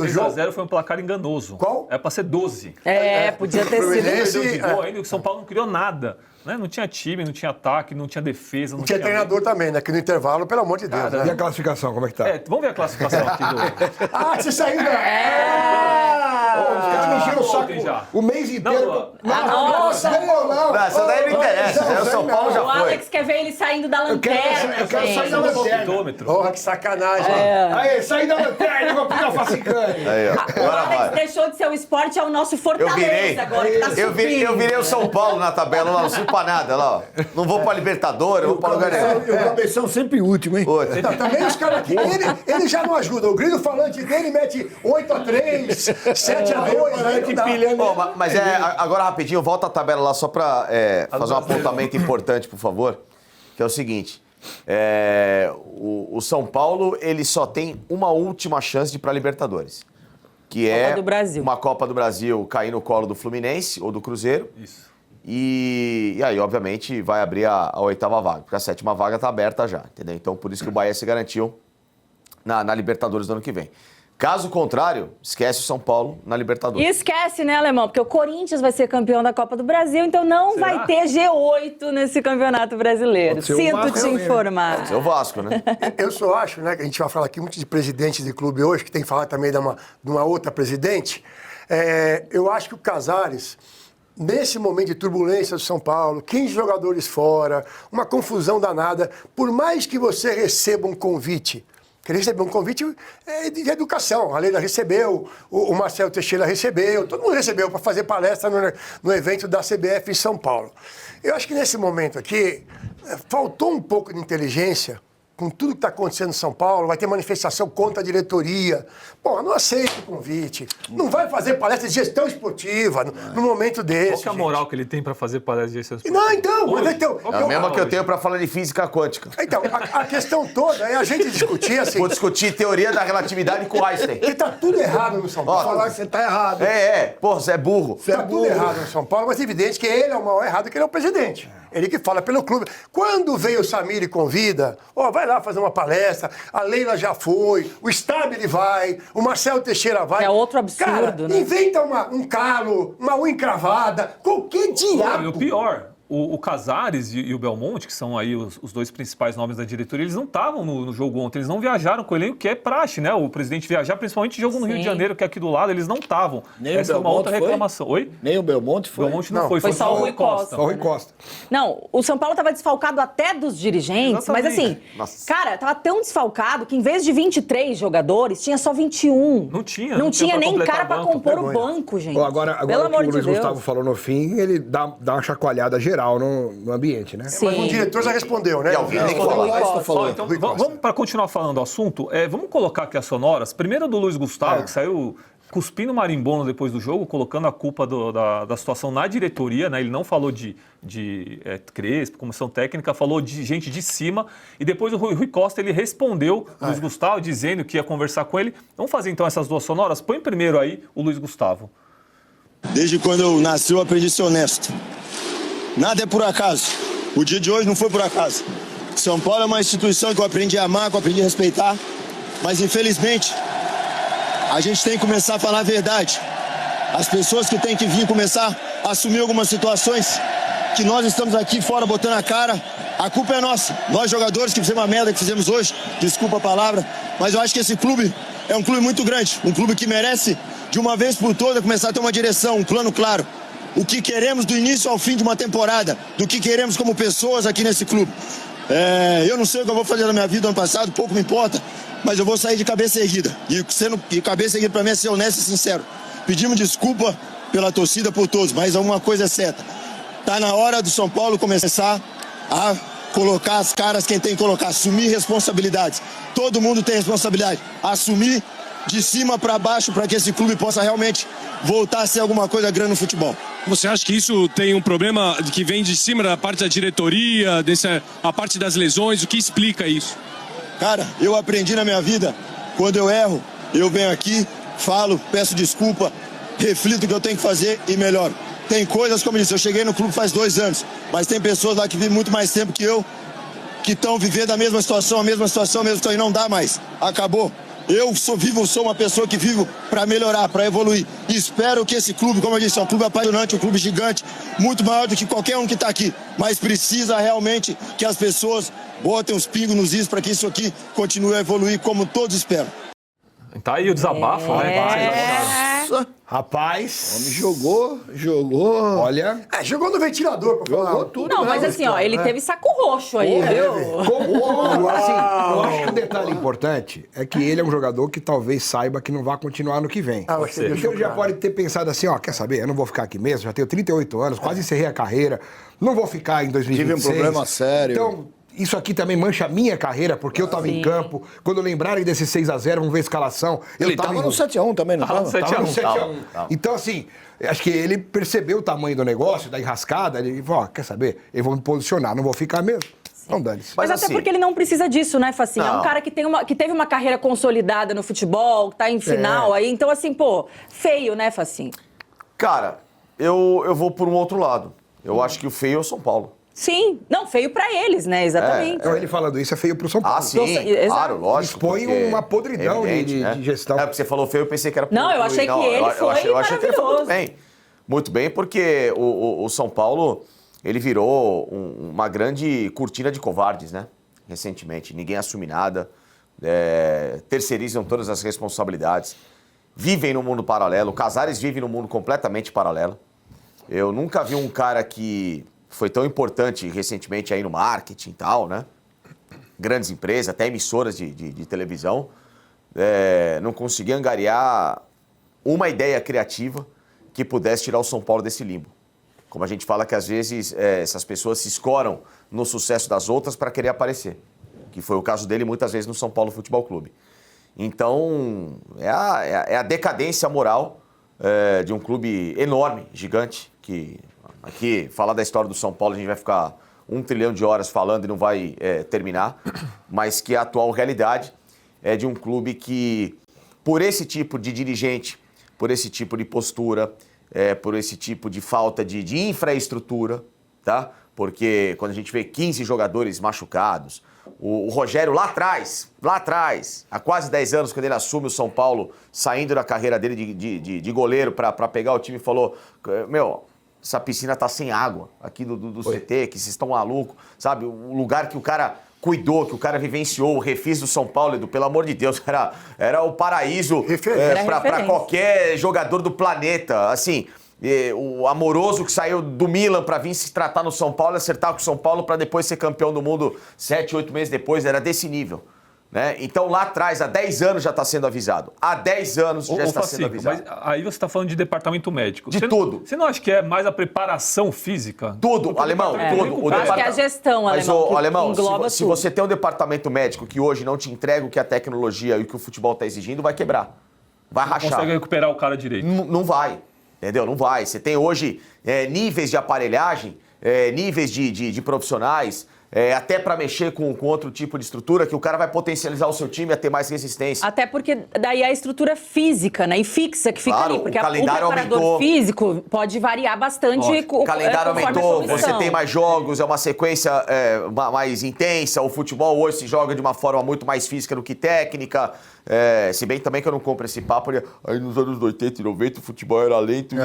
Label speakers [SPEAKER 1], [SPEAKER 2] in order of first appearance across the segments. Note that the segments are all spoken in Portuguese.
[SPEAKER 1] 6x0 foi um placar enganoso.
[SPEAKER 2] Qual?
[SPEAKER 1] É pra ser 12.
[SPEAKER 3] Podia ter sido.
[SPEAKER 1] Ainda o São Paulo não criou nada. Né? Não tinha time, não tinha ataque, não tinha defesa.
[SPEAKER 2] Não tinha treinador também, né? Que no intervalo, pelo amor de Deus.
[SPEAKER 1] Cara,
[SPEAKER 2] né?
[SPEAKER 4] E a classificação, como é que tá?
[SPEAKER 1] Vamos ver a classificação aqui do...
[SPEAKER 2] Você saiu da...
[SPEAKER 4] Os caras me encheram o
[SPEAKER 1] ontem já.
[SPEAKER 4] saco o mês inteiro.
[SPEAKER 3] Nossa!
[SPEAKER 4] Não,
[SPEAKER 5] Isso daí não interessa. O São Paulo já
[SPEAKER 3] O
[SPEAKER 5] foi.
[SPEAKER 3] Alex quer ver ele saindo da lanterna.
[SPEAKER 4] Eu quero sair da lanterna.
[SPEAKER 2] Porra, que sacanagem.
[SPEAKER 4] Aí, sai da lanterna, vou pegar a facicanha.
[SPEAKER 5] Aí, ó.
[SPEAKER 3] O
[SPEAKER 5] Agora
[SPEAKER 3] Alex
[SPEAKER 5] vai.
[SPEAKER 3] deixou de ser o esporte, é o nosso Fortaleza agora, que tá
[SPEAKER 5] Eu virei o São Paulo na tabela, lá, não sirvo pra nada, lá, ó. Não vou pra Libertadores, eu vou pra lugar nenhum.
[SPEAKER 4] E o cabeção sempre último, hein?
[SPEAKER 5] Outra.
[SPEAKER 2] Não, também os caras aqui, ele já não ajuda. O grilo falante dele mete 8x3, 7x2.
[SPEAKER 5] Bom, mas agora rapidinho, volta a tabela lá só pra fazer um apontamento importante, por favor, que é o seguinte, o São Paulo, ele só tem uma última chance de ir pra Libertadores, que
[SPEAKER 3] Copa do Brasil.
[SPEAKER 5] uma Copa do Brasil cair no colo do Fluminense ou do Cruzeiro.
[SPEAKER 1] Isso.
[SPEAKER 5] E aí, obviamente, vai abrir a 8ª vaga, porque a 7ª vaga tá aberta já, entendeu? Então, por isso que o Bahia se garantiu na Libertadores do ano que vem. Caso contrário, esquece o São Paulo na Libertadores.
[SPEAKER 3] E esquece, né, Alemão? Porque o Corinthians vai ser campeão da Copa do Brasil, então não vai ter G8 nesse Campeonato Brasileiro. Sinto te informar.
[SPEAKER 5] Pode ser o Vasco, né?
[SPEAKER 2] Eu só acho, né, que a gente vai falar aqui muito de presidentes de clube hoje, que tem que falar também de uma outra presidente. Eu acho que o Casares, nesse momento de turbulência do São Paulo, 15 jogadores fora, uma confusão danada, por mais que você receba um convite, que ele recebeu um convite de educação, a Leila recebeu, o Marcelo Teixeira recebeu, todo mundo recebeu para fazer palestra no evento da CBF em São Paulo. Eu acho que nesse momento aqui, faltou um pouco de inteligência com tudo que está acontecendo em São Paulo, vai ter manifestação contra a diretoria. Pô, não aceita o convite. Não vai fazer palestra de gestão esportiva no momento desse.
[SPEAKER 1] Qual que é a moral que ele tem pra fazer palestra de gestão esportiva?
[SPEAKER 2] Não, então, mas então...
[SPEAKER 5] É a mesma que eu tenho pra falar de física quântica.
[SPEAKER 2] Então, a questão toda é a gente discutir assim...
[SPEAKER 5] Vou discutir teoria da relatividade com Einstein.
[SPEAKER 2] Porque tá tudo errado no São Paulo.
[SPEAKER 4] Falar que você tá errado.
[SPEAKER 5] Porra, você é burro.
[SPEAKER 2] Tá tudo errado no São Paulo, mas é evidente que ele é o maior errado, que ele é o presidente. Ele que fala pelo clube. Quando veio o Samir e convida, vai lá fazer uma palestra, a Leila já foi, o Stabile vai, o Marcelo Teixeira vai.
[SPEAKER 3] É outro absurdo,
[SPEAKER 2] cara,
[SPEAKER 3] né?
[SPEAKER 2] Inventa um calo, uma unha encravada, qualquer diabo.
[SPEAKER 1] E o pior, o Casares e o Belmonte, que são aí os dois principais nomes da diretoria, eles não estavam no jogo ontem, eles não viajaram com ele, o que é praxe, né? O presidente viajar, principalmente jogo no Rio de Janeiro, que é aqui do lado, eles não estavam. Essa é uma outra reclamação. Oi?
[SPEAKER 4] Nem o Belmonte foi?
[SPEAKER 1] O Belmonte não foi
[SPEAKER 3] só o Rui Costa.
[SPEAKER 4] Só o Rui Costa.
[SPEAKER 3] Não, o São Paulo estava desfalcado até dos dirigentes,
[SPEAKER 1] Exatamente.
[SPEAKER 3] mas assim,
[SPEAKER 5] Nossa.
[SPEAKER 3] cara, estava tão desfalcado que em vez de 23 jogadores, tinha só 21.
[SPEAKER 1] Não tinha
[SPEAKER 3] Não tinha
[SPEAKER 1] pra
[SPEAKER 3] nem
[SPEAKER 1] completar
[SPEAKER 3] cara pra
[SPEAKER 1] banco,
[SPEAKER 3] compor o
[SPEAKER 2] vergonha.
[SPEAKER 3] banco, gente.
[SPEAKER 4] Agora
[SPEAKER 3] Pelo
[SPEAKER 4] que
[SPEAKER 3] amor
[SPEAKER 4] o
[SPEAKER 3] de
[SPEAKER 4] Luiz
[SPEAKER 3] Deus.
[SPEAKER 4] Gustavo falou no fim, ele dá uma chacoalhada geral no ambiente, né?
[SPEAKER 3] Sim.
[SPEAKER 2] Mas o diretor já respondeu, né?
[SPEAKER 5] E alguém tem que falar.
[SPEAKER 1] Ó, então, vamos para continuar falando o assunto, vamos colocar aqui as sonoras. Primeiro do Luiz Gustavo, que saiu cuspindo marimbondo depois do jogo, colocando a culpa da situação na diretoria, né? Ele não falou de Crespo, comissão técnica, falou de gente de cima. E depois o Rui Costa, ele respondeu o Luiz Gustavo, dizendo que ia conversar com ele. Vamos fazer então essas duas sonoras? Põe primeiro aí o Luiz Gustavo.
[SPEAKER 6] Desde quando eu nasci, eu aprendi a ser honesto. Nada é por acaso. O dia de hoje não foi por acaso. São Paulo é uma instituição que eu aprendi a amar, que eu aprendi a respeitar. Mas, infelizmente, a gente tem que começar a falar a verdade. As pessoas que têm que vir começar a assumir algumas situações que nós estamos aqui fora botando a cara, a culpa é nossa. Nós, jogadores, que fizemos a merda que fizemos hoje, desculpa a palavra, mas eu acho que esse clube é um clube muito grande. Um clube que merece, de uma vez por todas, começar a ter uma direção, um plano claro. O que queremos do início ao fim de uma temporada, do que queremos como pessoas aqui nesse clube. Eu não sei o que eu vou fazer na minha vida ano passado, pouco me importa, mas eu vou sair de cabeça erguida. E cabeça erguida para mim é ser honesto e sincero. Pedimos desculpa pela torcida, por todos, mas uma coisa é certa. Tá na hora do São Paulo começar a colocar as caras quem tem que colocar, assumir responsabilidades. Todo mundo tem responsabilidade. Assumir de cima para baixo para que esse clube possa realmente voltar a ser alguma coisa grande no futebol.
[SPEAKER 7] Você acha que isso tem um problema que vem de cima da parte da diretoria, a parte das lesões? O que explica isso?
[SPEAKER 6] Cara, eu aprendi na minha vida, quando eu erro, eu venho aqui, falo, peço desculpa, reflito o que eu tenho que fazer e melhoro. Tem coisas, como eu disse, eu cheguei no clube faz 2 anos, mas tem pessoas lá que vivem muito mais tempo que eu, que estão vivendo a mesma situação, e não dá mais. Acabou. Eu sou uma pessoa que vivo para melhorar, para evoluir. E espero que esse clube, como eu disse, é um clube apaixonante, um clube gigante, muito maior do que qualquer um que está aqui. Mas precisa realmente que as pessoas botem os pingos nos is para que isso aqui continue a evoluir como todos esperam.
[SPEAKER 1] Tá aí o desabafo, né?
[SPEAKER 4] Rapaz.
[SPEAKER 8] O homem jogou.
[SPEAKER 4] Olha.
[SPEAKER 2] Jogou no ventilador, pra falar.
[SPEAKER 8] Jogou tudo.
[SPEAKER 3] Não, mas assim, ó, ele teve saco roxo aí, viu?
[SPEAKER 4] Assim, eu acho que um detalhe importante é que ele é um jogador que talvez saiba que não vai continuar no que vem.
[SPEAKER 2] Ah, você deixou
[SPEAKER 4] Então ele já
[SPEAKER 2] claro.
[SPEAKER 4] pode ter pensado assim, ó, quer saber? Eu não vou ficar aqui mesmo, já tenho 38 anos, quase encerrei a carreira, não vou ficar em 2026.
[SPEAKER 8] Tive um problema sério.
[SPEAKER 4] Então, isso aqui também mancha a minha carreira, porque eu tava em campo. Quando lembrarem desse 6-0, vamos ver a escalação.
[SPEAKER 8] Ele tava no 7-1 também, não tava?
[SPEAKER 4] Tava no 7-1.
[SPEAKER 5] Tava.
[SPEAKER 4] Então, assim, acho que ele percebeu o tamanho do negócio, da enrascada, ele falou, ó, quer saber? Eu vou me posicionar, não vou ficar mesmo. Não dane-se.
[SPEAKER 3] Mas até
[SPEAKER 5] assim,
[SPEAKER 3] porque ele não precisa disso, né, Facinho? É um
[SPEAKER 5] Não.
[SPEAKER 3] cara que teve uma carreira consolidada no futebol, que tá em final aí. Então, assim, pô, feio, né, Facinho?
[SPEAKER 5] Cara, eu vou por um outro lado. Eu acho que o feio é o São Paulo.
[SPEAKER 3] Sim. Não, feio pra eles, né? Exatamente.
[SPEAKER 4] Então ele falando isso é feio pro São Paulo.
[SPEAKER 5] Ah, sim,
[SPEAKER 3] Exato.
[SPEAKER 5] claro, lógico.
[SPEAKER 4] Expõe
[SPEAKER 5] porque
[SPEAKER 4] uma podridão
[SPEAKER 5] é evidente,
[SPEAKER 4] de gestão.
[SPEAKER 5] É, porque você falou feio, eu pensei que era...
[SPEAKER 3] Não, eu achei que ele foi
[SPEAKER 5] eu achei que ele falou muito
[SPEAKER 3] maravilhoso.
[SPEAKER 5] bem. Muito bem, porque o São Paulo, ele virou uma grande cortina de covardes, né? Recentemente. Ninguém assume nada, terceirizam todas as responsabilidades, vivem num mundo paralelo. O Casares vive num mundo completamente paralelo. Eu nunca vi um cara que foi tão importante recentemente aí no marketing e tal, né? Grandes empresas, até emissoras de televisão, não conseguia angariar uma ideia criativa que pudesse tirar o São Paulo desse limbo. Como a gente fala que às vezes essas pessoas se escoram no sucesso das outras para querer aparecer, que foi o caso dele muitas vezes no São Paulo Futebol Clube. Então, é a decadência moral de um clube enorme, gigante, que aqui, falar da história do São Paulo, a gente vai ficar 1 trilhão de horas falando e não vai terminar, mas que a atual realidade é de um clube que, por esse tipo de dirigente, por esse tipo de postura, por esse tipo de falta de infraestrutura, tá? Porque quando a gente vê 15 jogadores machucados, o Rogério lá atrás, há quase 10 anos, quando ele assume o São Paulo, saindo da carreira dele de goleiro para pegar o time, falou, meu, essa piscina tá sem água aqui do CT, que vocês estão malucos, sabe? O lugar que o cara cuidou, que o cara vivenciou, o Refis do São Paulo, Edu, pelo amor de Deus, era o paraíso para qualquer jogador do planeta. Assim, o Amoroso que saiu do Milan para vir se tratar no São Paulo, acertar com o São Paulo para depois ser campeão do mundo 7, 8 meses depois, era desse nível. Né? Então lá atrás, há 10 anos já está sendo avisado. Há 10 anos já está sendo avisado.
[SPEAKER 1] Mas aí você está falando de departamento médico.
[SPEAKER 5] Tudo.
[SPEAKER 1] Você não acha que é mais a preparação física?
[SPEAKER 5] Tudo, Alemão, tudo.
[SPEAKER 3] Acho que é a gestão, Alemão, que engloba
[SPEAKER 5] se
[SPEAKER 3] tudo.
[SPEAKER 5] você tem um departamento médico que hoje não te entrega o que a tecnologia e o que o futebol está exigindo, vai quebrar. Vai rachar.
[SPEAKER 1] Consegue recuperar o cara direito.
[SPEAKER 5] Não vai, entendeu? Não vai. Você tem hoje níveis de aparelhagem, níveis de profissionais, até para mexer com outro tipo de estrutura, que o cara vai potencializar o seu time a ter mais resistência.
[SPEAKER 3] Até porque daí a estrutura física, né? E fixa que fica
[SPEAKER 5] Claro,
[SPEAKER 3] ali. Porque
[SPEAKER 5] o calendário
[SPEAKER 3] o preparador
[SPEAKER 5] aumentou.
[SPEAKER 3] físico pode variar bastante.
[SPEAKER 5] O calendário
[SPEAKER 3] conforme a
[SPEAKER 5] aumentou,
[SPEAKER 3] sua
[SPEAKER 5] você
[SPEAKER 3] missão.
[SPEAKER 5] tem mais jogos, é uma sequência mais intensa. O futebol hoje se joga de uma forma muito mais física do que técnica. Se bem também que eu não compro esse papo. Aí nos anos 80 e 90 o futebol era lento.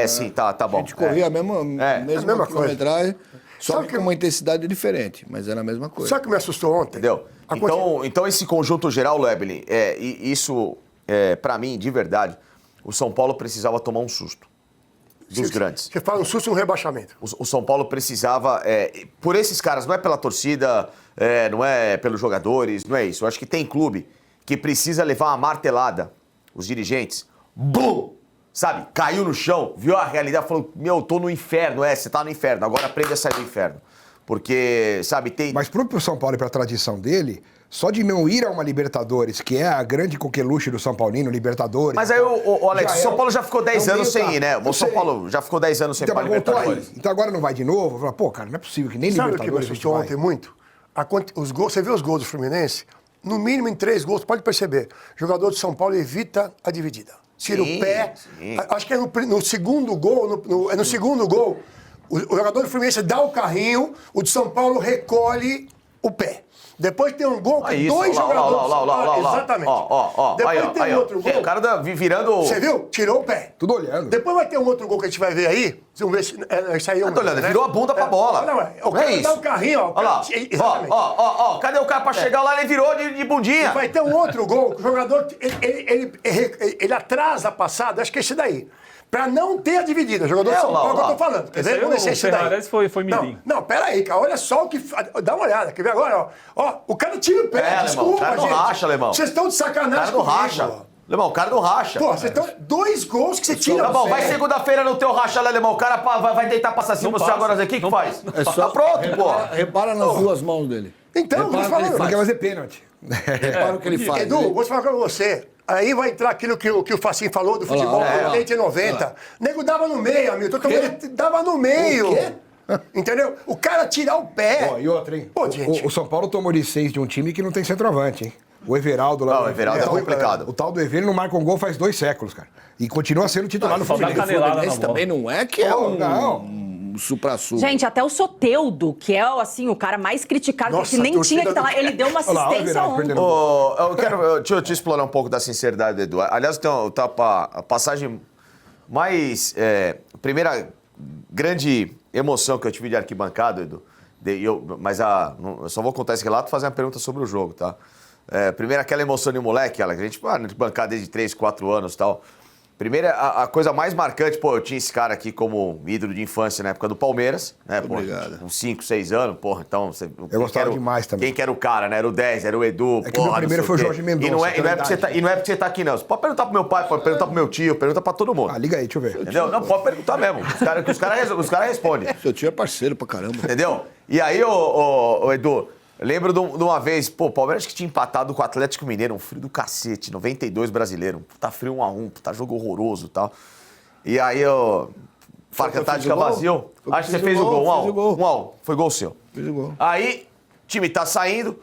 [SPEAKER 5] Sim, tá bom.
[SPEAKER 8] A gente corria a mesma
[SPEAKER 2] quilometragem.
[SPEAKER 8] Só que com uma intensidade diferente, mas era a mesma coisa.
[SPEAKER 2] Sabe o que me assustou ontem?
[SPEAKER 5] Entendeu? Então esse conjunto geral, Lebelin, isso, pra mim, de verdade, o São Paulo precisava tomar um susto dos grandes.
[SPEAKER 2] Você fala um susto e um rebaixamento.
[SPEAKER 5] O São Paulo precisava, por esses caras, não é pela torcida, não é pelos jogadores, não é isso. Eu acho que tem clube que precisa levar uma martelada, os dirigentes, BUM! Sabe, caiu no chão, viu a realidade, falou, meu, tô no inferno, você tá no inferno, agora aprende a sair do inferno. Porque, sabe, tem...
[SPEAKER 4] Mas pro São Paulo e pra tradição dele, só de não ir a uma Libertadores, que é a grande coqueluche do São Paulino, Libertadores...
[SPEAKER 5] Mas aí, Alex, o São Paulo já ficou 10 anos sem ir, né? O São
[SPEAKER 4] sei.
[SPEAKER 5] Paulo já ficou 10 anos sem ir pra
[SPEAKER 4] Mas voltou
[SPEAKER 5] Libertadores.
[SPEAKER 4] aí. Então agora não vai de novo? Fala, pô, cara, não é possível que nem
[SPEAKER 2] Sabe o que me
[SPEAKER 4] Libertadores a gente
[SPEAKER 2] assustou
[SPEAKER 4] vai.
[SPEAKER 2] ontem muito? Você vê os gols do Fluminense? No mínimo em 3 gols, pode perceber. O jogador de São Paulo evita a dividida. Tira o pé.
[SPEAKER 5] Sim.
[SPEAKER 2] Acho que é no segundo gol. No segundo gol, o jogador do Fluminense dá o carrinho, o de São Paulo recolhe o pé. Depois tem um gol que
[SPEAKER 5] Isso,
[SPEAKER 2] dois jogadores...
[SPEAKER 5] lá.
[SPEAKER 2] Exatamente.
[SPEAKER 5] Depois
[SPEAKER 2] tem outro gol...
[SPEAKER 5] O cara virando...
[SPEAKER 2] Você viu? Tirou o pé.
[SPEAKER 4] Tudo olhando.
[SPEAKER 2] Depois vai ter um outro gol que a gente vai ver aí. Vamos ver se... Isso aí é
[SPEAKER 5] Tô olhando, virou a bunda pra bola.
[SPEAKER 2] O cara
[SPEAKER 5] isso.
[SPEAKER 2] dá um carrinho, ó.
[SPEAKER 5] Olha lá.
[SPEAKER 2] Exatamente.
[SPEAKER 5] Ó. Cadê o cara pra chegar lá? Ele virou de bundinha.
[SPEAKER 2] Vai ter um outro gol que o jogador... Ele atrasa a passada. Acho que é esse daí. Pra não ter a dividida. O jogador de São Paulo que eu tô falando. Quer ver? Vamos ver se é esse daí.
[SPEAKER 1] Foi mirim.
[SPEAKER 2] Não, pera aí, cara. Olha só o que... Dá uma olhada. Quer ver agora, ó? Ó, o cara tira o pé. Desculpa,
[SPEAKER 5] o cara não
[SPEAKER 2] gente.
[SPEAKER 5] racha, Alemão.
[SPEAKER 2] Vocês estão de sacanagem
[SPEAKER 5] O cara não
[SPEAKER 2] comigo,
[SPEAKER 5] racha.
[SPEAKER 2] ó.
[SPEAKER 5] Alemão, o cara não racha.
[SPEAKER 2] Pô, vocês estão... 2 gols que você tira.
[SPEAKER 5] Tá bom,
[SPEAKER 2] o
[SPEAKER 5] vai
[SPEAKER 2] pé.
[SPEAKER 5] segunda-feira no teu racha lá, Alemão. O cara vai tentar passar assim, você agora aqui, o que faz?
[SPEAKER 8] É só...
[SPEAKER 5] Tá pronto, pô.
[SPEAKER 8] Repara nas duas mãos dele.
[SPEAKER 2] Então, vou te
[SPEAKER 8] Repara o que
[SPEAKER 2] falar.
[SPEAKER 8] ele
[SPEAKER 4] Não quer
[SPEAKER 8] faz.
[SPEAKER 4] fazer pênalti.
[SPEAKER 8] Repara o que ele faz.
[SPEAKER 2] Edu, vou te falar com você. Aí vai entrar aquilo que o Facinho falou do futebol, 80 e 90. O nego dava no meio, amigo. Dava no meio.
[SPEAKER 8] O quê?
[SPEAKER 2] Entendeu? O cara tirar o pé.
[SPEAKER 4] Ó, e outra, hein?
[SPEAKER 2] Pô, gente.
[SPEAKER 4] O São Paulo tomou de 6 de um time que não tem centroavante, hein? O Everaldo lá.
[SPEAKER 5] Não, o Everaldo é complicado.
[SPEAKER 4] O tal do Everaldo não marca um gol faz 2 séculos, cara. E continua sendo titular no
[SPEAKER 1] só dá
[SPEAKER 4] Fluminense.
[SPEAKER 1] canelada na
[SPEAKER 8] Esse
[SPEAKER 1] bola.
[SPEAKER 8] também não é que é um supra-sumo.
[SPEAKER 3] Gente, até o Soteldo, que é assim, o cara mais criticado,
[SPEAKER 2] Nossa,
[SPEAKER 3] que nem
[SPEAKER 2] a torcida
[SPEAKER 3] tinha que estar lá,
[SPEAKER 2] do-
[SPEAKER 3] ele deu uma
[SPEAKER 4] Olha lá, olha o
[SPEAKER 3] assistência
[SPEAKER 4] Everaldo
[SPEAKER 3] ontem.
[SPEAKER 4] perdendo.
[SPEAKER 5] Deixa eu te explorar um pouco da sinceridade do Edu. Aliás, tem a passagem mais... primeira grande emoção que eu tive de arquibancada, Edu. Eu só vou contar esse relato e fazer uma pergunta sobre o jogo, tá? Primeiro, aquela emoção de moleque, que a gente arquibancada desde 3, 4 anos e tal. Primeiro, a coisa mais marcante, pô, eu tinha esse cara aqui como ídolo de infância na época do Palmeiras, né?
[SPEAKER 8] Obrigado.
[SPEAKER 5] Com 5, 6 anos, porra, então...
[SPEAKER 4] Eu gostava demais também.
[SPEAKER 5] Quem que era o cara, né? Era o 10, era o Edu,
[SPEAKER 4] É que o meu primeiro foi o Jorge Mendonça,
[SPEAKER 5] E não é
[SPEAKER 4] pela
[SPEAKER 5] porque você tá aqui, não. Você pode perguntar pro meu pai, pode perguntar pro meu tio, pergunta pra todo mundo.
[SPEAKER 4] Ah, liga aí, deixa eu ver.
[SPEAKER 5] Entendeu? Não, pode perguntar mesmo. Os caras respondem.
[SPEAKER 8] Seu tio é parceiro pra caramba.
[SPEAKER 5] Entendeu? E aí, ô, Edu, eu lembro de uma vez, pô, o Palmeiras que tinha empatado com o Atlético Mineiro, um frio do cacete, 92 brasileiro, puta frio 1-1, puta jogo horroroso e tal. E aí, Parque Antártica vazio, acho que você fez o gol, 1-1, foi gol seu.
[SPEAKER 8] Fiz o gol.
[SPEAKER 5] Aí, o time tá saindo,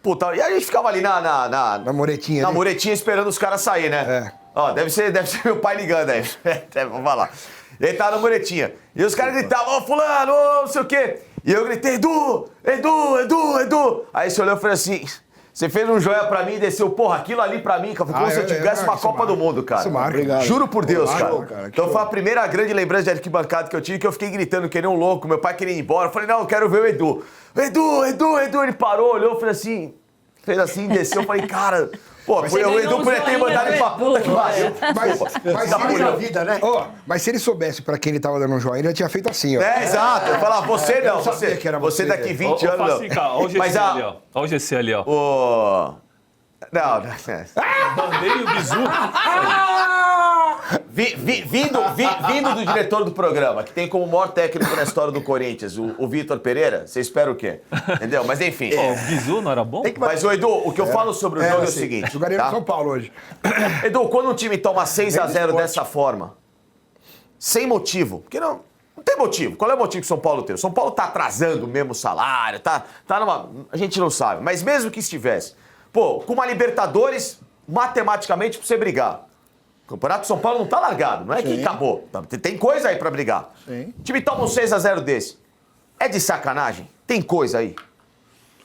[SPEAKER 5] puta, e a gente ficava ali na
[SPEAKER 4] muretinha.
[SPEAKER 5] Na
[SPEAKER 4] ali.
[SPEAKER 5] muretinha esperando os caras sair, né?
[SPEAKER 4] É.
[SPEAKER 5] Ó, deve ser meu pai ligando aí. Vamos lá. Ele tava na muretinha. E os caras gritavam, ô fulano, ô não sei o quê. E eu gritei, Edu. Aí você olhou e falou assim, você fez um joia pra mim e desceu, porra, aquilo ali pra mim, cara, foi como se eu tivesse uma Copa do Mundo, cara.
[SPEAKER 4] Isso marca.
[SPEAKER 8] Obrigado.
[SPEAKER 5] Juro por Deus,
[SPEAKER 8] Marcou,
[SPEAKER 5] cara.
[SPEAKER 8] cara, que
[SPEAKER 5] Então
[SPEAKER 8] show.
[SPEAKER 5] foi a primeira grande lembrança de arquibancada que eu tive, que eu fiquei gritando, que nem um louco, meu pai queria ir embora. Eu falei, não, eu quero ver o Edu. Edu. Ele parou, olhou, fez assim, desceu. Eu falei, cara... Pô,
[SPEAKER 3] Você
[SPEAKER 5] o
[SPEAKER 3] ganhou
[SPEAKER 5] Edu
[SPEAKER 3] um
[SPEAKER 5] podia ter
[SPEAKER 3] joinha
[SPEAKER 5] mandado
[SPEAKER 3] do
[SPEAKER 5] ele pra
[SPEAKER 3] Edu,
[SPEAKER 5] puta que pariu.
[SPEAKER 4] Mas
[SPEAKER 5] Dá
[SPEAKER 4] se
[SPEAKER 5] pra
[SPEAKER 4] ele-
[SPEAKER 2] vida, né?
[SPEAKER 4] Ó, mas se ele soubesse pra quem ele tava dando um joinha, ele já tinha feito assim, ó.
[SPEAKER 5] Exato. Eu falava, você não,
[SPEAKER 4] eu sabia que era
[SPEAKER 5] você
[SPEAKER 4] você.
[SPEAKER 5] daqui 20 anos, não.
[SPEAKER 1] Olha o GC
[SPEAKER 5] Mas
[SPEAKER 1] ali, ó. Olha o GC ali, ó.
[SPEAKER 5] Não.
[SPEAKER 1] Bandeira e o bizu.
[SPEAKER 5] Vindo do diretor do programa, que tem como maior técnico na história do Corinthians, o Vitor Pereira, você espera o quê? Entendeu? Mas enfim.
[SPEAKER 1] O bizu não era bom?
[SPEAKER 5] Mas, Edu, o que eu falo sobre o jogo é o seguinte.
[SPEAKER 4] Jogaria
[SPEAKER 5] tá?
[SPEAKER 4] no São Paulo hoje.
[SPEAKER 5] Edu, quando um time toma 6-0 dessa forma, sem motivo, porque não tem motivo. Qual é o motivo que o São Paulo tem? O São Paulo tá atrasando mesmo o salário, tá numa... A gente não sabe. Mas mesmo que estivesse, pô, com uma Libertadores, matematicamente, pra você brigar. O Campeonato de São Paulo não tá largado, não é que acabou. Tem coisa aí pra brigar.
[SPEAKER 8] Sim.
[SPEAKER 5] O time toma um 6-0 desse. É de sacanagem? Tem coisa aí.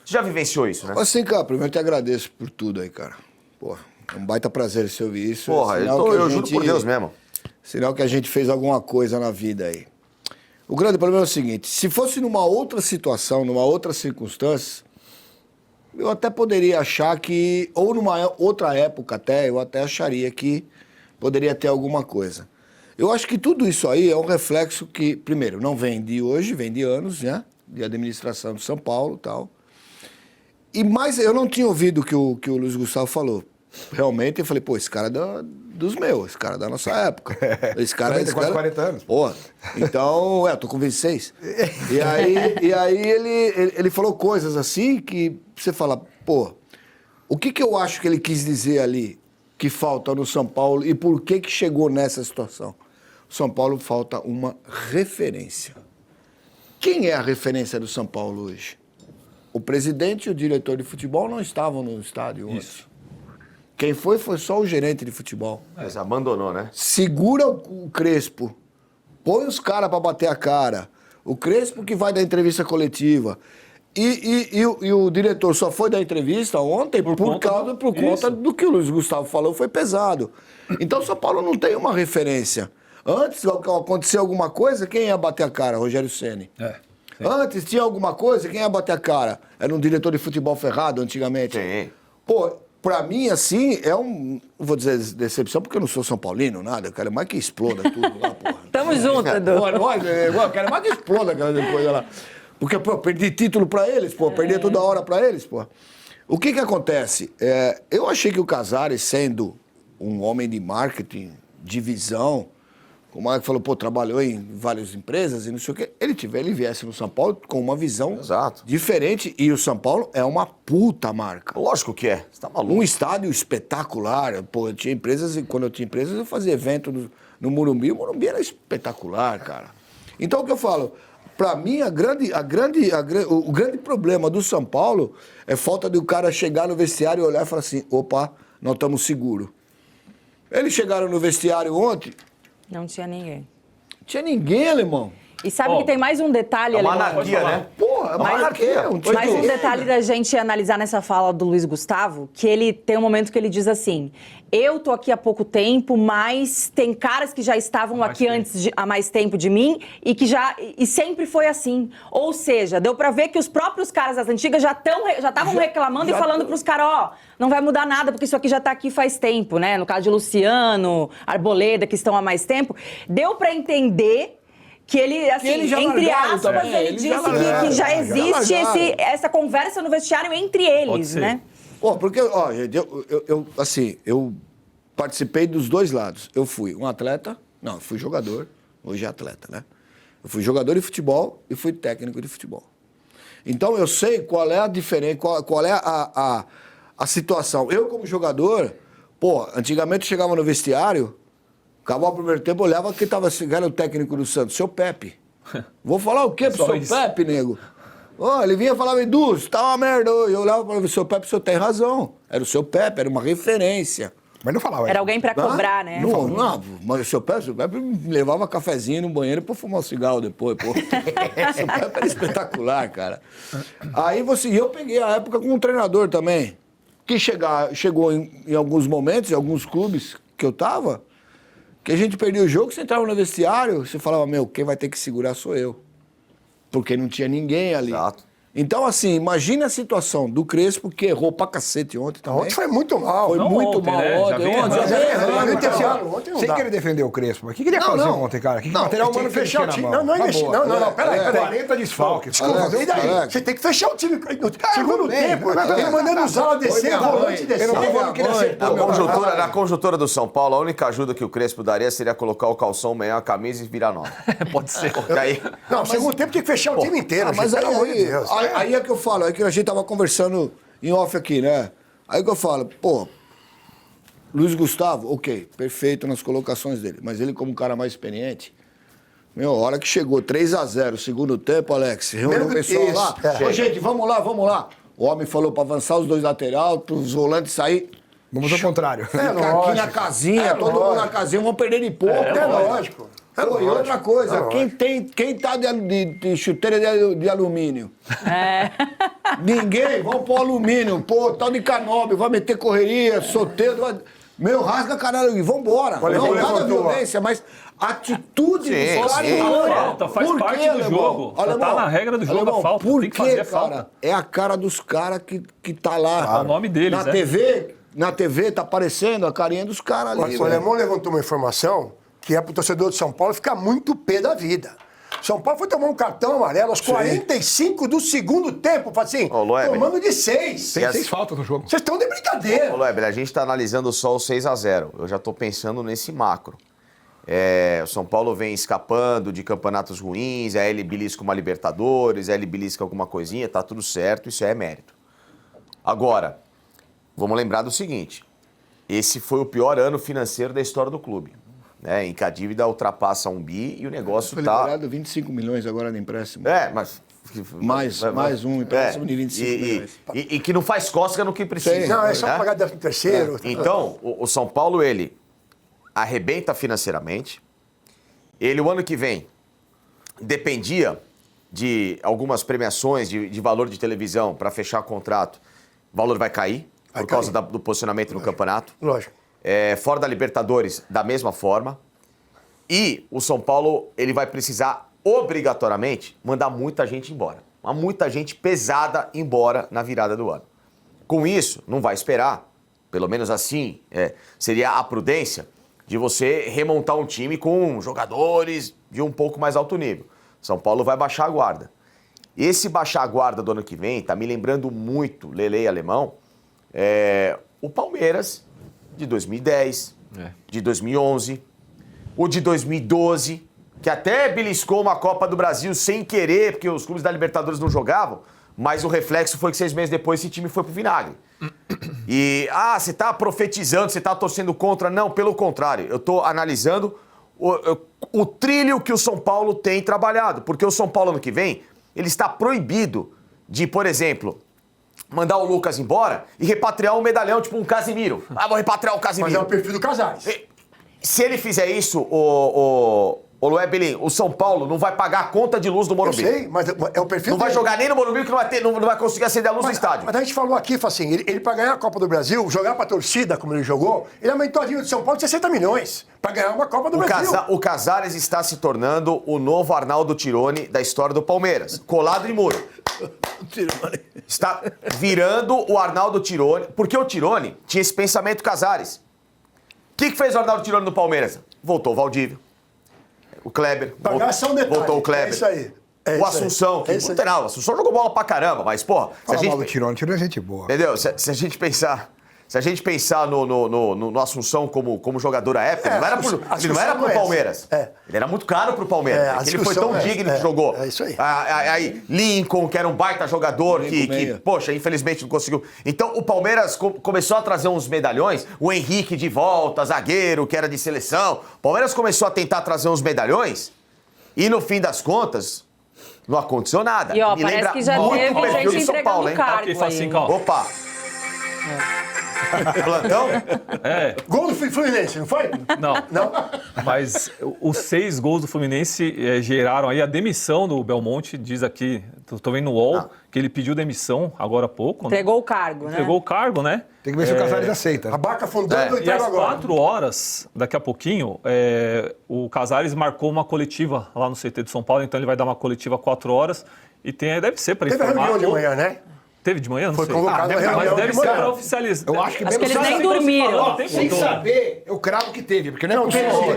[SPEAKER 5] Você já vivenciou isso, né?
[SPEAKER 8] Assim, cara, primeiro eu te agradeço por tudo aí, cara. Porra, é um baita prazer se ouvir isso.
[SPEAKER 5] Porra,
[SPEAKER 8] É sinal que a
[SPEAKER 5] eu juro
[SPEAKER 8] gente-
[SPEAKER 5] por Deus mesmo.
[SPEAKER 8] Sinal que a gente fez alguma coisa na vida aí. O grande problema é o seguinte, se fosse numa outra situação, numa outra circunstância, eu até poderia achar que, ou numa outra época até, eu até acharia que poderia ter alguma coisa. Eu acho que tudo isso aí é um reflexo que, primeiro, não vem de hoje, vem de anos, né? De administração de São Paulo e tal. E mais, eu não tinha ouvido o que o Luiz Gustavo falou. Realmente, eu falei, pô, esse cara é dos meus, esse cara é da nossa época. Esse cara
[SPEAKER 4] Tem quase 40 anos.
[SPEAKER 8] Pô, então, eu tô com 26. E aí ele falou coisas assim que você fala, pô, o que eu acho que ele quis dizer ali que falta no São Paulo e por que chegou nessa situação? O São Paulo falta uma referência. Quem é a referência do São Paulo hoje? O presidente e o diretor de futebol não estavam no estádio ontem.
[SPEAKER 1] Isso.
[SPEAKER 8] Quem foi só o gerente de futebol.
[SPEAKER 5] Mas abandonou, né?
[SPEAKER 8] Segura o Crespo, põe os caras para bater a cara. O Crespo que vai dar entrevista coletiva. E o diretor só foi dar entrevista ontem por conta do que o Luiz Gustavo falou, foi pesado. Então o São Paulo não tem uma referência. Antes acontecer alguma coisa, quem ia bater a cara? Rogério Ceni. Antes tinha alguma coisa, quem ia bater a cara? Era um diretor de futebol ferrado antigamente.
[SPEAKER 5] Sim.
[SPEAKER 8] Pô, pra mim, assim, é não vou dizer decepção, porque eu não sou São Paulino, nada. Eu quero mais que exploda tudo lá, porra.
[SPEAKER 3] Tamo junto, Edu.
[SPEAKER 8] Eu quero mais que exploda aquela coisa lá. Porque, pô, perdi título pra eles, pô, perdi toda hora pra eles, pô. O que acontece? Eu achei que o Casares, sendo um homem de marketing, de visão, como o Marco falou, pô, trabalhou em várias empresas e não sei o quê, ele viesse no São Paulo com uma visão diferente. E o São Paulo é uma puta marca.
[SPEAKER 5] Lógico que é. Você tá maluco.
[SPEAKER 8] Um estádio espetacular. Pô, eu tinha empresas, e quando eu tinha empresas, eu fazia evento no Morumbi. O Morumbi era espetacular, cara. Então, o que eu falo? Pra mim, o grande problema do São Paulo é falta de o cara chegar no vestiário e olhar e falar assim, opa, nós estamos seguros. Eles chegaram no vestiário ontem...
[SPEAKER 3] Não tinha ninguém.
[SPEAKER 8] Tinha ninguém, alemão.
[SPEAKER 3] E sabe que tem mais um detalhe,
[SPEAKER 5] uma
[SPEAKER 3] Alemão?
[SPEAKER 5] anarquia, né?
[SPEAKER 8] Porra, é uma anarquia.
[SPEAKER 3] Mais um detalhe da gente analisar nessa fala do Luiz Gustavo, que ele tem um momento que ele diz assim, eu tô aqui há pouco tempo, mas tem caras que já estavam aqui há mais tempo de mim e sempre foi assim. Ou seja, deu pra ver que os próprios caras das antigas já estavam reclamando e falando pros caras, ó, não vai mudar nada porque isso aqui já tá aqui faz tempo, né? No caso de Luciano, Arboleda, que estão há mais tempo. Deu pra entender... Que ele, assim,
[SPEAKER 8] ele já
[SPEAKER 3] entre
[SPEAKER 8] largaram
[SPEAKER 3] aspas,
[SPEAKER 8] também.
[SPEAKER 3] ele disse que já existe essa conversa no vestiário entre eles, né?
[SPEAKER 8] Pô, porque, ó, gente, eu participei dos dois lados. Eu fui um atleta, não, fui jogador, hoje é atleta, né? Eu fui jogador de futebol e fui técnico de futebol. Então, eu sei qual é a diferença, qual é a situação. Eu, como jogador, pô, antigamente eu chegava no vestiário... Acabou o primeiro tempo, eu olhava quem era o técnico do Santos, seu Pepe. Vou falar o quê pro seu Pepe, nego? Oh, ele vinha e falava, Edu, você tá uma merda. Eu olhava e falava, seu Pepe, o senhor tem razão. Era o seu Pepe, era uma referência.
[SPEAKER 4] Mas não falava.
[SPEAKER 3] Era alguém pra cobrar, né?
[SPEAKER 8] Não, mas o seu Pepe me levava cafezinho no banheiro pra fumar um cigarro depois, pô. Seu Pepe era espetacular, cara. Aí eu peguei a época com um treinador também, que chegou em alguns momentos, em alguns clubes que eu tava... Que a gente perdia o jogo, você entrava no vestiário, você falava, quem vai ter que segurar sou eu. Porque não tinha ninguém ali.
[SPEAKER 5] Exato.
[SPEAKER 8] Então, assim, imagina a situação do Crespo, que errou pra cacete ontem também.
[SPEAKER 2] Ontem foi muito mal.
[SPEAKER 8] Foi muito mal
[SPEAKER 2] Ontem
[SPEAKER 4] Sem querer defender o Crespo, mas o que ele ia fazer ontem, cara? Que material humano que
[SPEAKER 2] fechar o time. Não, peraí.
[SPEAKER 4] 40 desfalques.
[SPEAKER 2] Desculpa, e daí? Você tem que fechar o time. Segundo tempo, ele mandando o Zala descer, volante descer.
[SPEAKER 4] Eu não tô falando que ele acertou.
[SPEAKER 5] Na conjuntura do São Paulo, a única ajuda que o Crespo daria seria colocar o calção meio, a camisa e virar nova.
[SPEAKER 1] Pode ser.
[SPEAKER 5] Aí...
[SPEAKER 2] Não, segundo tempo tem que fechar o time inteiro.
[SPEAKER 8] Mas pelo amor de Deus. Aí é que eu falo, aí que a gente tava conversando em off aqui, né? Aí que eu falo, pô, Luiz Gustavo, ok, perfeito nas colocações dele, mas ele como um cara mais experiente, a hora que chegou 3-0, segundo tempo, Alex, reuniu o pessoal lá, ô gente, vamos lá. O homem falou pra avançar os dois laterais, pros volantes sair.
[SPEAKER 4] Vamos ao contrário.
[SPEAKER 8] Aqui na casinha, todo mundo na casinha, vão perder de pouco.
[SPEAKER 2] É lógico.
[SPEAKER 8] Pô, e outra coisa, quem tá de chuteira de alumínio? Ninguém, vamos pôr alumínio, pô, tal de canóbio, vai meter correria, sorteio, rasga caralho, e vambora. Não nada violência, mas atitude do
[SPEAKER 1] falta, faz parte do jogo. Tá na regra do jogo a falta, tem que fazer falta.
[SPEAKER 8] É a cara dos caras que tá lá.
[SPEAKER 1] É o nome deles,
[SPEAKER 8] Na TV tá aparecendo a carinha dos caras ali.
[SPEAKER 2] O Alemão levantou uma informação que é pro torcedor de São Paulo ficar muito pé da vida. São Paulo foi tomar um cartão amarelo aos 45 do segundo tempo, assim, tomando de 6.
[SPEAKER 4] Tem 6 faltas no jogo.
[SPEAKER 2] Vocês estão de brincadeira.
[SPEAKER 5] Ô, Leber, a gente tá analisando só o 6-0. Eu já tô pensando nesse macro. O São Paulo vem escapando de campeonatos ruins, ele belisca uma Libertadores, ele belisca alguma coisinha, tá tudo certo, isso é mérito. Agora, vamos lembrar do seguinte, esse foi o pior ano financeiro da história do clube. Em que a dívida ultrapassa 1 bi e o negócio
[SPEAKER 8] foi
[SPEAKER 5] tá...
[SPEAKER 8] Foi liberado 25 milhões agora de empréstimo.
[SPEAKER 5] Mas...
[SPEAKER 8] Mais um empréstimo de 25 milhões.
[SPEAKER 5] E que não faz cócega no que precisa.
[SPEAKER 2] Não, é só pagar 13º.
[SPEAKER 5] Então, o São Paulo, ele arrebenta financeiramente. Ele, o ano que vem, dependia de algumas premiações de valor de televisão para fechar contrato, o valor vai cair por causa do posicionamento no campeonato.
[SPEAKER 2] Lógico.
[SPEAKER 5] Fora da Libertadores, da mesma forma. E o São Paulo ele vai precisar, obrigatoriamente, mandar muita gente embora. Muita gente pesada embora na virada do ano. Com isso, não vai esperar, pelo menos assim, seria a prudência de você remontar um time com jogadores de um pouco mais alto nível. São Paulo vai baixar a guarda. Esse baixar a guarda do ano que vem tá me lembrando muito, Lele e Alemão, o Palmeiras de 2010, de 2011, o de 2012, que até beliscou uma Copa do Brasil sem querer, porque os clubes da Libertadores não jogavam, mas o reflexo foi que 6 meses depois esse time foi pro vinagre. E, você tá profetizando, você tá torcendo contra? Não, pelo contrário, eu tô analisando o trilho que o São Paulo tem trabalhado, porque o São Paulo ano que vem, ele está proibido de, por exemplo, mandar o Lucas embora e repatriar um medalhão, tipo um Casimiro. Vou repatriar o Casimiro.
[SPEAKER 2] Mas é o perfil do Casares.
[SPEAKER 5] Se ele fizer isso, o Lué Belim, o São Paulo não vai pagar a conta de luz do Morumbi.
[SPEAKER 2] Eu sei, mas é o perfil
[SPEAKER 5] Não vai jogar nem no Morumbi, que não vai conseguir acender a luz do estádio.
[SPEAKER 2] Mas a gente falou aqui, assim, ele para ganhar a Copa do Brasil, jogar pra torcida, como ele jogou, ele aumentou a dívida de São Paulo de 60 milhões para ganhar uma Copa do Brasil.
[SPEAKER 5] O Casares está se tornando o novo Arnaldo Tironi da história do Palmeiras. Colado em muro. Está virando o Arnaldo Tironi, porque o Tironi tinha esse pensamento Casares. O que fez o Arnaldo Tironi no Palmeiras? Voltou o Valdívio. O Kleber. Voltou o Kleber.
[SPEAKER 2] É isso aí.
[SPEAKER 5] O Assunção. O Assunção jogou bola pra caramba, mas, porra.
[SPEAKER 4] O Tironi é gente boa.
[SPEAKER 5] Entendeu? Se a gente pensar no Assunção como jogador à época, ele não era pro Palmeiras. Ele era muito caro pro Palmeiras. Ele foi tão digno que jogou.
[SPEAKER 2] É isso aí.
[SPEAKER 5] Aí, Lincoln, que era um baita jogador, que poxa, infelizmente não conseguiu. Então, o Palmeiras começou a trazer uns medalhões. O Henrique de volta, zagueiro, que era de seleção. O Palmeiras começou a tentar trazer uns medalhões. E, no fim das contas, não aconteceu nada.
[SPEAKER 3] E, parece que já teve gente entregando cargo aí.
[SPEAKER 5] Opa! Plantão?
[SPEAKER 2] Gol do Fluminense, não foi?
[SPEAKER 1] Não. Mas os 6 gols do Fluminense geraram aí a demissão do Belmonte. Diz aqui, tô vendo no UOL, que ele pediu demissão agora há pouco.
[SPEAKER 3] Entregou o cargo, né?
[SPEAKER 1] Entregou o cargo, né?
[SPEAKER 4] Tem que ver se o Casares aceita.
[SPEAKER 2] A Baca afundando
[SPEAKER 1] e às 4 horas, daqui a pouquinho, o Casares marcou uma coletiva lá no CT de São Paulo, então ele vai dar uma coletiva 4 horas e deve ser para informar.
[SPEAKER 2] Teve a reunião de manhã, né?
[SPEAKER 1] Teve de manhã? Não
[SPEAKER 2] Foi
[SPEAKER 1] sei.
[SPEAKER 2] convocado a reunião
[SPEAKER 1] mas deve
[SPEAKER 2] de
[SPEAKER 1] ser
[SPEAKER 2] manhã.
[SPEAKER 1] para oficializar.
[SPEAKER 4] Eu acho que
[SPEAKER 3] Acho que eles nem dormiram.
[SPEAKER 4] Sem saber, eu cravo que teve, porque não é
[SPEAKER 2] Teve
[SPEAKER 4] possível.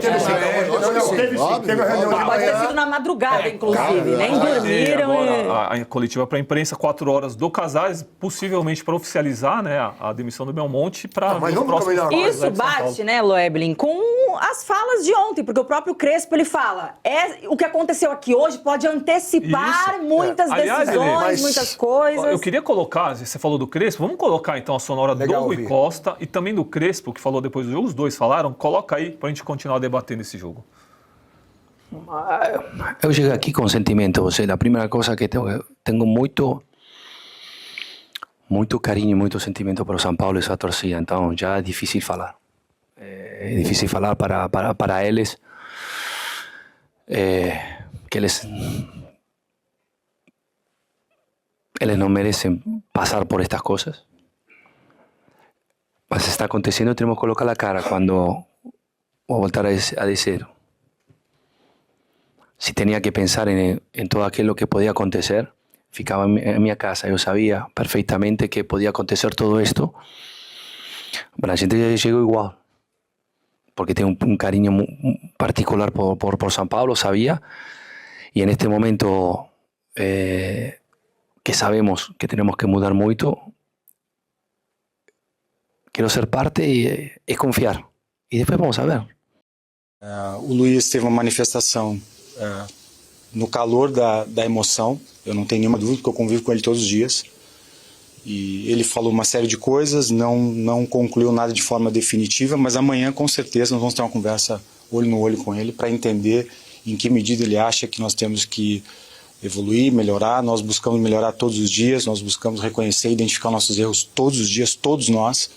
[SPEAKER 2] sim. Teve a reunião de
[SPEAKER 3] Pode ter
[SPEAKER 2] manhã.
[SPEAKER 3] sido na madrugada, inclusive. Nem dormiram.
[SPEAKER 1] Agora, a coletiva para a imprensa, 4 horas do Casares, possivelmente para oficializar, né, a demissão do Belmonte para
[SPEAKER 2] Mas vamos combinar.
[SPEAKER 3] Isso bate, né, Loeblin, com as falas de ontem, porque o próprio Crespo, ele fala, o que aconteceu aqui hoje pode antecipar muitas decisões, muitas coisas.
[SPEAKER 1] Eu queria colocar, você falou do Crespo, vamos colocar então a sonora do Rui Costa e também do Crespo, que falou depois do jogo, os dois falaram, coloca aí para a gente continuar debatendo esse jogo.
[SPEAKER 9] Eu cheguei aqui com sentimento, a primeira coisa que tenho muito carinho, muito sentimento para o São Paulo e sua torcida, então já é difícil falar. É difícil falar para eles, que eles não merecem passar por estas coisas. Mas está acontecendo, temos que colocar a cara quando vou voltar a dizer. Si tenía que pensar en todo aquello que podía acontecer, ficaba en mi casa. Yo sabía perfectamente que podía acontecer todo esto. Pero la gente ya llegó igual, porque tengo un cariño muy particular por San Pablo, sabía. Y en este momento que sabemos que tenemos que mudar mucho, quiero ser parte y confiar. Y después vamos a ver.
[SPEAKER 10] O Luiz teve uma manifestação no calor da emoção, eu não tenho nenhuma dúvida, porque eu convivo com ele todos os dias. E ele falou uma série de coisas, não concluiu nada de forma definitiva, mas amanhã, com certeza, nós vamos ter uma conversa olho no olho com ele para entender em que medida ele acha que nós temos que evoluir, melhorar. Nós buscamos melhorar todos os dias, nós buscamos reconhecer e identificar nossos erros todos os dias, todos nós.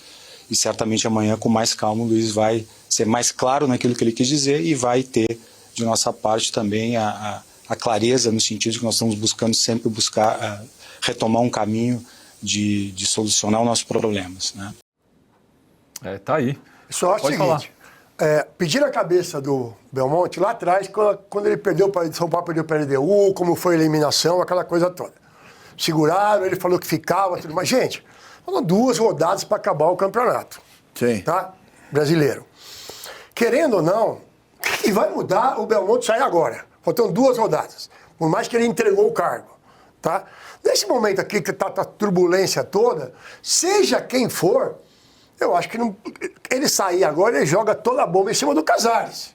[SPEAKER 10] E certamente amanhã, com mais calma, o Luiz vai ser mais claro naquilo que ele quis dizer e vai ter, de nossa parte, também a a clareza no sentido de que nós estamos buscando sempre retomar um caminho de solucionar os nossos problemas, né?
[SPEAKER 1] Tá aí.
[SPEAKER 2] Só o seguinte, pedir a cabeça do Belmonte lá atrás, quando ele perdeu para São Paulo, perdeu para a LDU, como foi a eliminação, aquela coisa toda. Seguraram, ele falou que ficava, tudo mais. Gente, foram 2 rodadas para acabar o campeonato.
[SPEAKER 8] Sim.
[SPEAKER 2] Tá? Brasileiro. Querendo ou não, o que vai mudar o Belmonte sair agora? Faltam 2 rodadas. Por mais que ele entregou o cargo. Tá? Nesse momento aqui, que tá a turbulência toda, seja quem for, eu acho que não, ele sair agora, ele joga toda a bomba em cima do Casares.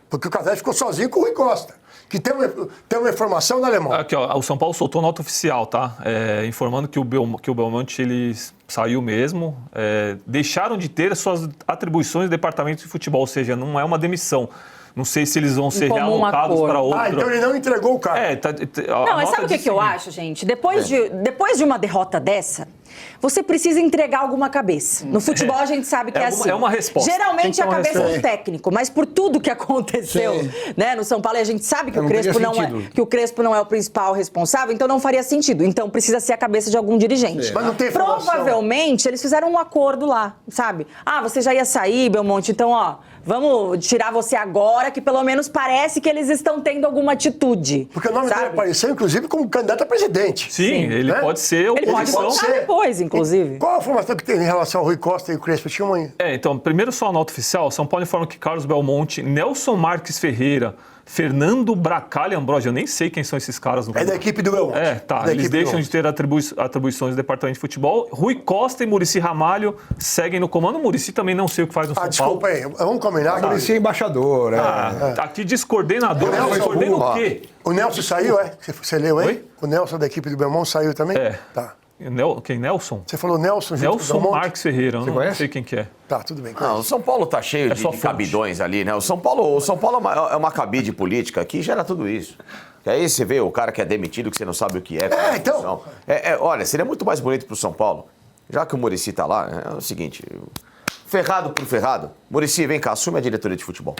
[SPEAKER 2] Porque o Casares ficou sozinho com o Rui Costa. Que tem uma informação, né, Alemão?
[SPEAKER 1] Aqui, ó, o São Paulo soltou nota oficial, tá? Informando que o Belmonte ele saiu mesmo. Deixaram de ter suas atribuições do departamento de futebol, ou seja, não é uma demissão. Não sei se eles vão ser realocados para outro.
[SPEAKER 2] Então ele não entregou o cargo.
[SPEAKER 3] Não, mas sabe o que eu acho, gente? Depois de uma derrota dessa, você precisa entregar alguma cabeça. No futebol a gente sabe que é assim.
[SPEAKER 1] É uma resposta.
[SPEAKER 3] Geralmente é a cabeça do técnico, mas por tudo que aconteceu, né, no São Paulo, e a gente sabe que o Crespo não é o principal responsável, então não faria sentido. Então precisa ser a cabeça de algum dirigente.
[SPEAKER 2] Mas não tem informação.
[SPEAKER 3] Provavelmente eles fizeram um acordo lá, sabe? Você já ia sair, Belmonte, então, vamos tirar você agora, que pelo menos parece que eles estão tendo alguma atitude.
[SPEAKER 2] Porque o nome dele apareceu, inclusive, como candidato a presidente.
[SPEAKER 1] Sim, ele pode ser
[SPEAKER 3] Ele pode voltar depois, inclusive.
[SPEAKER 2] Qual a informação que tem em relação ao Rui Costa e o Crespo? Tinha uma...
[SPEAKER 1] Então, primeiro só a nota oficial. São Paulo informa que Carlos Belmonte, Nelson Marques Ferreira, Fernando Bracalha Ambrosio, eu nem sei quem são esses caras no clube.
[SPEAKER 2] É da equipe do Belmonte.
[SPEAKER 1] Eles deixam de ter atribuições do departamento de futebol. Rui Costa e Muricy Ramalho seguem no comando. O Muricy também não sei o que faz no São Paulo.
[SPEAKER 2] Desculpa aí, vamos combinar.
[SPEAKER 4] O Muricy é embaixador,
[SPEAKER 1] Aqui descoordenador. Descoordena o quê?
[SPEAKER 2] O Nelson saiu, Você leu aí?
[SPEAKER 1] Oi?
[SPEAKER 2] O Nelson da equipe do Belmonte saiu também? Tá.
[SPEAKER 1] Quem? Nelson?
[SPEAKER 2] Você falou Nelson
[SPEAKER 1] Marques Ferreira, eu não sei quem que é.
[SPEAKER 2] Tá, tudo bem.
[SPEAKER 5] Não, o São Paulo tá cheio de cabidões ali, né? O São Paulo é uma cabide política que gera tudo isso. Que aí você vê o cara que é demitido, que você não sabe o que é.
[SPEAKER 2] Então...
[SPEAKER 5] olha, seria muito mais bonito pro São Paulo, já que o Muricy tá lá, é o seguinte, ferrado por ferrado, Muricy, vem cá, assume a diretoria de futebol.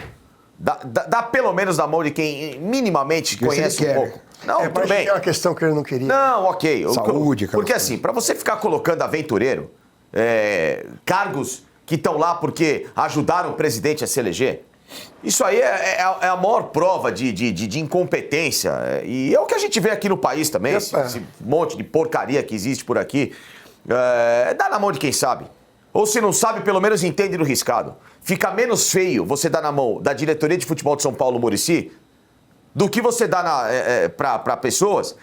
[SPEAKER 5] Dá pelo menos na mão de quem minimamente conhece um pouco. Não, tudo bem.
[SPEAKER 2] É uma questão que ele não queria.
[SPEAKER 5] Não, ok.
[SPEAKER 4] Saúde, cara.
[SPEAKER 5] Porque assim, para você ficar colocando aventureiro, cargos que estão lá porque ajudaram o presidente a se eleger, isso aí é a maior prova de incompetência. E é o que a gente vê aqui no país também, esse monte de porcaria que existe por aqui. Dá na mão de quem sabe. Ou se não sabe, pelo menos entende no riscado. Fica menos feio você dar na mão da diretoria de futebol de São Paulo, Muricy, do que você dá para pessoas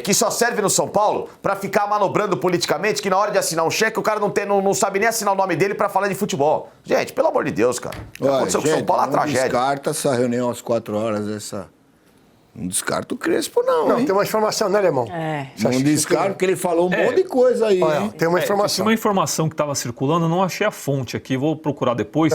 [SPEAKER 5] que só servem no São Paulo para ficar manobrando politicamente, que na hora de assinar um cheque o cara não sabe nem assinar o nome dele para falar de futebol. Gente, pelo amor de Deus, cara. O que aconteceu com o São Paulo é uma tragédia.
[SPEAKER 8] Descarta essa reunião às 4 horas, Não descarta o Crespo, não.
[SPEAKER 2] Não, tem uma informação, né, Alemão?
[SPEAKER 8] Não descarta, porque ele falou um monte de coisa aí.
[SPEAKER 2] Olha, tem uma informação.
[SPEAKER 1] Tinha uma informação que estava circulando, eu não achei a fonte aqui, vou procurar depois.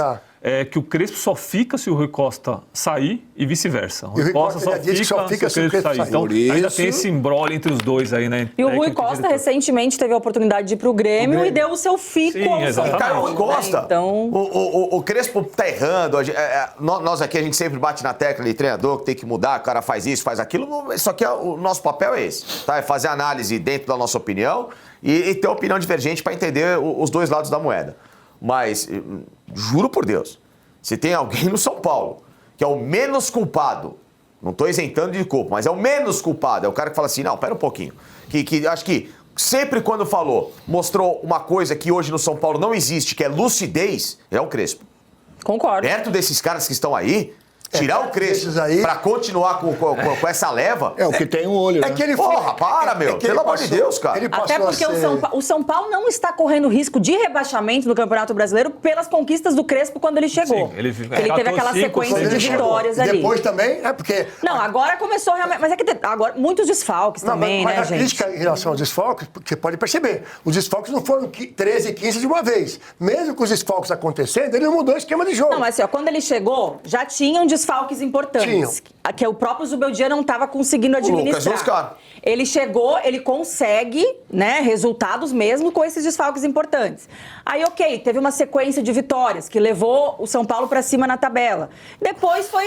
[SPEAKER 1] Que o Crespo só fica se o Rui Costa sair e vice-versa. O Rui Costa só fica se o Crespo sair. Então, ainda tem esse imbróglio entre os dois aí, né?
[SPEAKER 3] E o Rui Costa recentemente teve a oportunidade de ir pro Grêmio e deu o seu fico ao São Paulo.
[SPEAKER 5] Cara, o Rui Costa,
[SPEAKER 3] então...
[SPEAKER 5] o Crespo tá errando. Nós aqui, a gente sempre bate na tecla de treinador, que tem que mudar, o cara faz isso, faz aquilo. Só que o nosso papel é esse, tá? É fazer análise dentro da nossa opinião e ter opinião divergente para entender os dois lados da moeda. Mas, juro por Deus, se tem alguém no São Paulo que é o menos culpado, não estou isentando de culpa, mas é o menos culpado, é o cara que fala assim, não, pera um pouquinho, que acho que sempre quando falou, mostrou uma coisa que hoje no São Paulo não existe, que é lucidez, é o Crespo.
[SPEAKER 3] Concordo.
[SPEAKER 5] Perto desses caras que estão aí, tirar o Crespo pra continuar com essa leva...
[SPEAKER 8] É o que tem um olho, né?
[SPEAKER 5] Porra, para, meu. Pelo amor de Deus, cara.
[SPEAKER 3] Até porque o São Paulo não está correndo risco de rebaixamento no Campeonato Brasileiro pelas conquistas do Crespo quando ele chegou.
[SPEAKER 1] Sim, ele
[SPEAKER 3] teve aquela sequência de vitórias ali.
[SPEAKER 2] Depois também, porque...
[SPEAKER 3] Não, agora começou realmente... Mas é que agora muitos desfalques também,
[SPEAKER 2] mas
[SPEAKER 3] né,
[SPEAKER 2] a
[SPEAKER 3] gente?
[SPEAKER 2] crítica em relação aos desfalques, você pode perceber, os desfalques não foram 13 e 15 de uma vez. Mesmo com os desfalques acontecendo, ele não mudou o esquema de jogo.
[SPEAKER 3] Não, mas assim, quando ele chegou, já tinham desfalques importantes. Que o próprio Zubeldia não estava conseguindo administrar. Ele chegou, ele consegue, né, resultados mesmo com esses desfalques importantes. Aí, ok, teve uma sequência de vitórias que levou o São Paulo para cima na tabela. Depois foi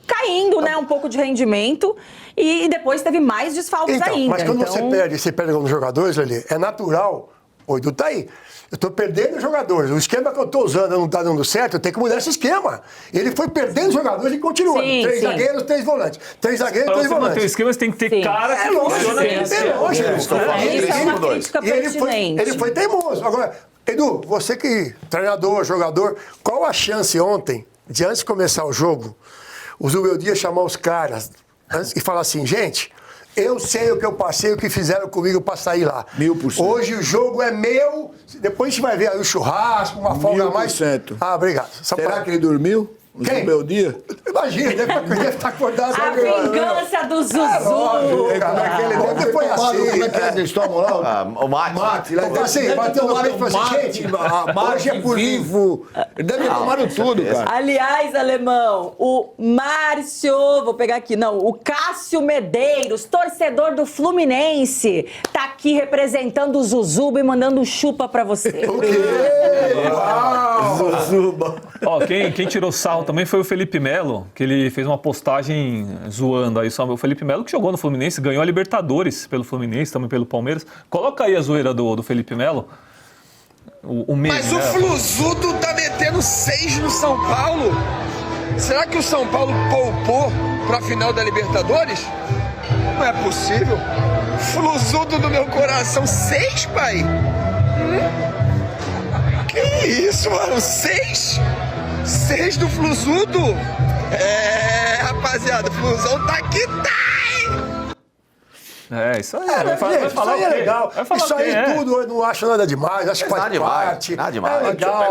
[SPEAKER 3] caindo, né, um pouco de rendimento, e depois teve mais desfalques ainda.
[SPEAKER 2] Mas quando você perde alguns jogadores, Lelê, é natural, o Edu tá aí. Eu tô perdendo jogadores. O esquema que eu tô usando não tá dando certo, eu tenho que mudar esse esquema. Ele foi perdendo jogadores e continuando.
[SPEAKER 3] Sim,
[SPEAKER 2] 3
[SPEAKER 3] sim.
[SPEAKER 2] zagueiros, 3 volantes. 3 zagueiros,
[SPEAKER 1] Pra
[SPEAKER 2] 3
[SPEAKER 1] você manter o
[SPEAKER 2] volantes.
[SPEAKER 1] esquema, você tem que ter cara que
[SPEAKER 2] lógico,
[SPEAKER 1] funciona nesse
[SPEAKER 2] é
[SPEAKER 1] esquema.
[SPEAKER 2] lógico.
[SPEAKER 5] Estou falando
[SPEAKER 3] Isso é uma
[SPEAKER 5] 3-5-2.
[SPEAKER 3] crítica
[SPEAKER 2] E
[SPEAKER 3] pertinente.
[SPEAKER 2] ele foi teimoso. Agora, Edu, você que treinador, jogador, qual a chance ontem, de antes de começar o jogo, o Zubeldia chamar os caras e falar assim, gente, eu sei o que eu passei, o que fizeram comigo pra sair lá.
[SPEAKER 8] 1000%.
[SPEAKER 2] Hoje o jogo é meu, depois a gente vai ver aí o churrasco, uma folga a mais.
[SPEAKER 8] 1000%.
[SPEAKER 2] Ah, obrigado. Só
[SPEAKER 8] Será
[SPEAKER 2] pra-
[SPEAKER 8] que ele dormiu? No
[SPEAKER 2] Quem?
[SPEAKER 8] meu dia?
[SPEAKER 2] Imagina, deve estar acordado.
[SPEAKER 3] A vingança do Zuzu.
[SPEAKER 2] Como é que ele deve foi assim.
[SPEAKER 8] Como é que é que eles tomam lá?
[SPEAKER 5] O mate.
[SPEAKER 8] Mate, lá
[SPEAKER 2] Então, assim, bateu no peito e falou assim, gente,
[SPEAKER 8] hoje é por vivo. Ele deve ter tomado tudo, cara.
[SPEAKER 3] Aliás, Alemão, o Márcio, vou pegar aqui, não, o Cássio Medeiros, torcedor do Fluminense, tá aqui representando o Zuzuba e mandando um chupa pra você.
[SPEAKER 1] Ó, quem tirou sarro também foi o Felipe Melo, que ele fez uma postagem zoando aí. O Felipe Melo que jogou no Fluminense, ganhou a Libertadores pelo Fluminense, também pelo Palmeiras. Coloca aí a zoeira do Felipe Melo. O meme,
[SPEAKER 11] Mas o
[SPEAKER 1] né?
[SPEAKER 11] Fluzudo tá metendo 6 no São Paulo. Será que o São Paulo poupou pra final da Libertadores? Não é possível. Fluzudo do meu coração, 6, pai? Que isso, mano? 6? 6 do Fluzudo? É, rapaziada, o Flusão tá que tá, hein?
[SPEAKER 1] É, isso aí.
[SPEAKER 2] Gente,
[SPEAKER 1] vai falar
[SPEAKER 2] isso aí
[SPEAKER 1] o
[SPEAKER 2] é
[SPEAKER 1] quê?
[SPEAKER 2] legal.
[SPEAKER 1] Vai falar
[SPEAKER 2] Isso
[SPEAKER 1] o quê?
[SPEAKER 2] aí
[SPEAKER 1] É.
[SPEAKER 2] tudo eu não acho nada demais. Acho que faz
[SPEAKER 5] Nada demais,
[SPEAKER 2] parte.
[SPEAKER 5] nada demais.
[SPEAKER 2] É legal.